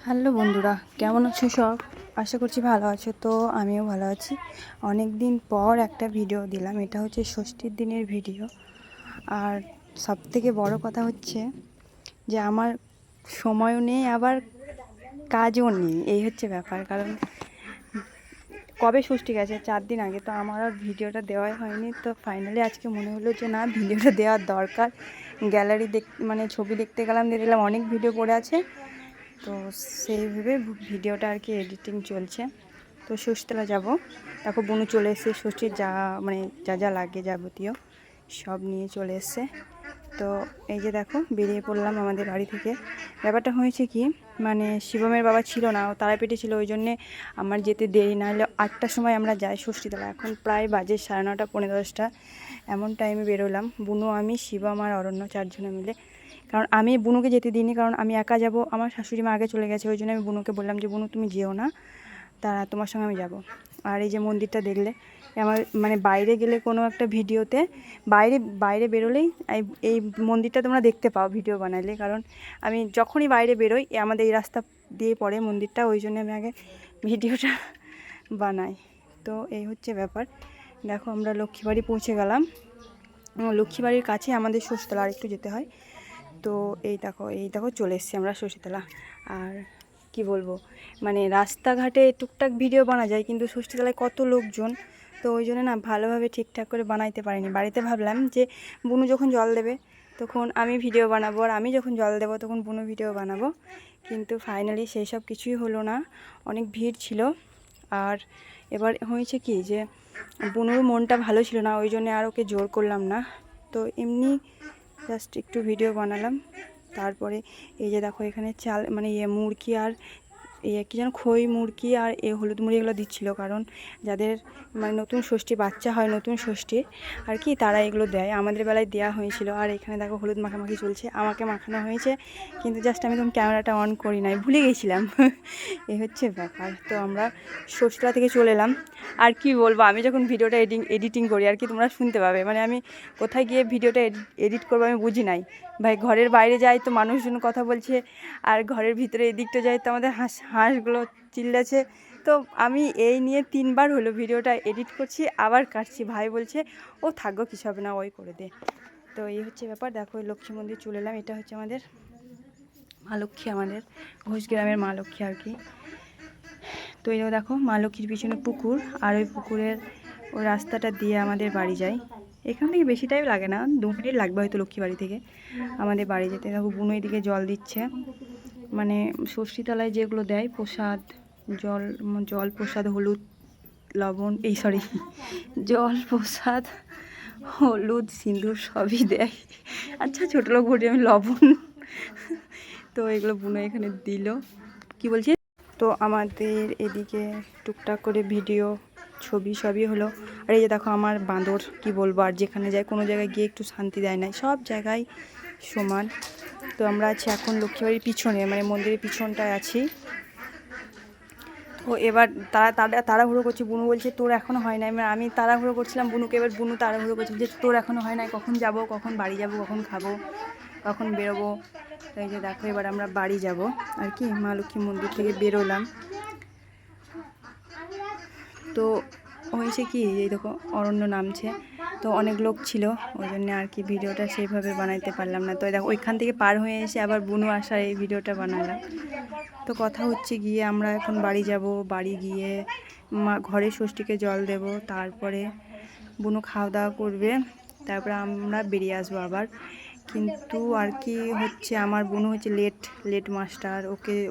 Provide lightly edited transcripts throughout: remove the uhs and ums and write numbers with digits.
Hello বন্ধুরা, কেমন আছো সব? আশা করছি ভালো আছো। তো আমিও ভালো আছি। অনেক দিন পর একটা ভিডিও দিলাম। এটা হচ্ছে ষষ্ঠীর দিনের ভিডিও। আর সবথেকে বড় কথা হচ্ছে যে আমার সময়ও নেই, আবার কাজও নেই। এই হচ্ছে ব্যাপার। কারণ কবে ষষ্ঠী গেছে, 4 দিন আগে। তো আমার আর ভিডিওটা দেওয়াই হয়নি। তো ফাইনালি আজকে মনে হলো যে না, ভিডিওটা দেওয়ার দরকার। গ্যালারি মানে ছবি দেখতে গেলাম, দেখলাম অনেক ভিডিও পড়ে আছে। তো সেইভাবে ভিডিওটা আর কি এডিটিং চলছে। তো ষষ্ঠীতলা যাব, দেখো বুনু চলে এসে ষষ্ঠীর যা যা লাগে যাবতীয় সব নিয়ে চলে এসছে। তো এই যে দেখো বেরিয়ে পড়লাম আমাদের বাড়ি থেকে। ব্যাপারটা হয়েছে কি, মানে শিবমের বাবা ছিল না, ও তারাপীঠে ছিল, ওই জন্যে আমার যেতে দেরি। না হলে 8টার সময় আমরা যাই ষষ্ঠীতলা। এখন প্রায় বাজে 9:30 পৌনে 10টা, এমন টাইমে বেরোলাম বুনু, আমি, শিবম আর অরণ্য, 4 জনে মিলে। কারণ আমি বুনুকে যেতে দিইনি, কারণ আমি একা যাব। আমার শাশুড়ি মা আগে চলে গেছে, ওই জন্য আমি বুনুকে বললাম যে বুনু তুমি যেও না, তোমার সঙ্গে আমি যাব। আর এই যে মন্দিরটা দেখলে, আমার মানে বাইরে গেলে কোনো একটা ভিডিওতে বাইরে বেরোলেই এই মন্দিরটা তোমরা দেখতে পাও ভিডিও বানালে। কারণ আমি যখনই বাইরে বেরোই, আমাদের এই রাস্তা দিয়ে পড়ে মন্দিরটা, ওই জন্য আমি আগে ভিডিওটা বানাই। তো এই হচ্ছে ব্যাপার। দেখো আমরা লক্ষ্মীবাড়ি পৌঁছে গেলাম। লক্ষ্মীবাড়ির কাছে আমাদের ষষ্ঠীতলা আর একটু যেতে হয়। তো এই দেখো চলে এসেছি আমরা ষষ্ঠীতলা। আর কি বলবো, মানে রাস্তাঘাটে টুকটাক ভিডিও বানা যায়, কিন্তু ষষ্ঠীতলায় কত লোকজন, তো ওই জন্য না ভালোভাবে ঠিকঠাক করে বানাইতে পারিনি। বাড়িতে ভাবলাম যে বুনু যখন জল দেবে তখন আমি ভিডিও বানাবো, আর আমি যখন জল দেবো তখন বুনু ভিডিও বানাবো। কিন্তু ফাইনালি সেই সব কিছুই হলো না, অনেক ভিড় ছিল। আর এবার হয়েছে কি যে বুনুর মনটা ভালো ছিল না, ওই জন্য আর ওকে জোর করলাম না। তো এমনি জাস্ট একটু ভিডিও বানালাম। তারপরে এই যে দেখো এখানে চাল মানে মুরগি আর কী যেন খই মুরগি আর হলুদ মুড়ি এগুলো দিচ্ছিলো। কারণ যাদের মানে নতুন ষষ্ঠী বাচ্চা হয়, নতুন ষষ্ঠী আর কি, তারা এগুলো দেয়। আমাদের বেলায় দেওয়া হয়েছিল। আর এখানে দেখো হলুদ মাখামাখি চলছে, আমাকে মাখানো হয়েছে, কিন্তু জাস্ট আমি তখন ক্যামেরাটা অন করি নাই, ভুলে গেছিলাম। এই হচ্ছে ব্যাপার। তো আমরা ষষ্ঠীতলা থেকে চলে এলাম। আর কি বলবো, আমি যখন ভিডিওটা এডিটিং করি আর কি, তোমরা শুনতে পাবে, মানে আমি কোথায় গিয়ে ভিডিওটা এডিট করবো আমি বুঝি নাই। ভাই ঘরের বাইরে যাই তো মানুষজন কথা বলছে, আর ঘরের ভিতরে এদিকটা যাই তো আমাদের হাঁসগুলো চিল্লাছে। তো আমি এই নিয়ে 3বার হলো ভিডিওটা এডিট করছি, আবার কাটছি। ভাই বলছে ও থাকো, কিছু হবে না, ওই করে দে। তো এই হচ্ছে ব্যাপার। দেখো ওই লক্ষ্মী মন্দির চলে এলাম। এটা হচ্ছে আমাদের মা লক্ষ্মী, আমাদের ঘোষ গ্রামের মা লক্ষ্মী আর কি। তো এই দেখো মা লক্ষ্মীর পিছনে পুকুর, আর ওই পুকুরের ওই রাস্তাটা দিয়ে আমাদের বাড়ি যায়। এখান থেকে বেশি টাইম লাগে না, 2 মিনিট লাগবে হয়তো লক্ষ্মী বাড়ি থেকে আমাদের বাড়ি যেতে। দেখো বুনো এদিকে জল দিচ্ছে, মানে ষষ্ঠীতলায় যেগুলো দেয় প্রসাদ, জল প্রসাদ, হলুদ লবণ, জল প্রসাদ হলুদ সিঁদুর সবই দেয়। আচ্ছা ছোটো লোক ভোটে আমি লবণ। তো এগুলো বুনো এখানে দিল। কি বলছি, তো আমাদের এদিকে টুকটাক করে ভিডিও ছবি সবই হলো। আর এই যে দেখো আমার বাঁদর, কি বলবো, আর যেখানে যায় কোনো জায়গায় গিয়ে একটু শান্তি দেয় না, সব জায়গায় সমান। তো আমরা আছি এখন লক্ষ্মীবাড়ির পিছনে, মানে মন্দিরের পিছনটায় আছি। তো এবার তাড়াহুড়ো করছি। বুনু বলছে তোর এখনও হয় নাই, মানে আমি তাড়াহুড়ো করছিলাম বুনুকে, এবার বুনু তাড়াহুড়ো করছে যে তোর এখনও হয় নাই, কখন যাব, কখন বাড়ি যাব, কখন খাবো, কখন বেরোবো। তো এই যে দেখো এবার আমরা বাড়ি যাব আর কি, মা লক্ষ্মী মন্দির থেকে বেরোলাম। তো হয়েছে কি, এই দেখো অরণ্য নামছে, তো অনেক লোক ছিল, ওই জন্য আর কি ভিডিওটা সেইভাবে বানাইতে পারলাম না। তো দেখো ওইখান থেকে পার হয়ে এসে আবার বুনু আসার এই ভিডিওটা বানালাম। তো কথা হচ্ছে গিয়ে আমরা এখন বাড়ি যাব, বাড়ি গিয়ে ঘরে ষষ্ঠীকে জল দেব, তারপরে বুনু খাওয়া দাওয়া করবে, তারপরে আমরা বেরিয়ে আসবো আবার। কিন্তু আর কি হচ্ছে, আমার বুনু হচ্ছে লেট মাস্টার,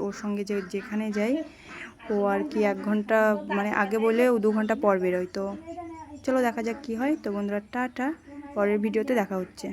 ওর সঙ্গে যেখানে যাই ও আর কি 1 ঘন্টা মানে আগে বলে ও 2 ঘন্টা পর বেরোয়। তো চলো দেখা যাক কি হয়। তো বন্ধুরা টাটা, পরের ভিডিওতে দেখা হচ্ছে।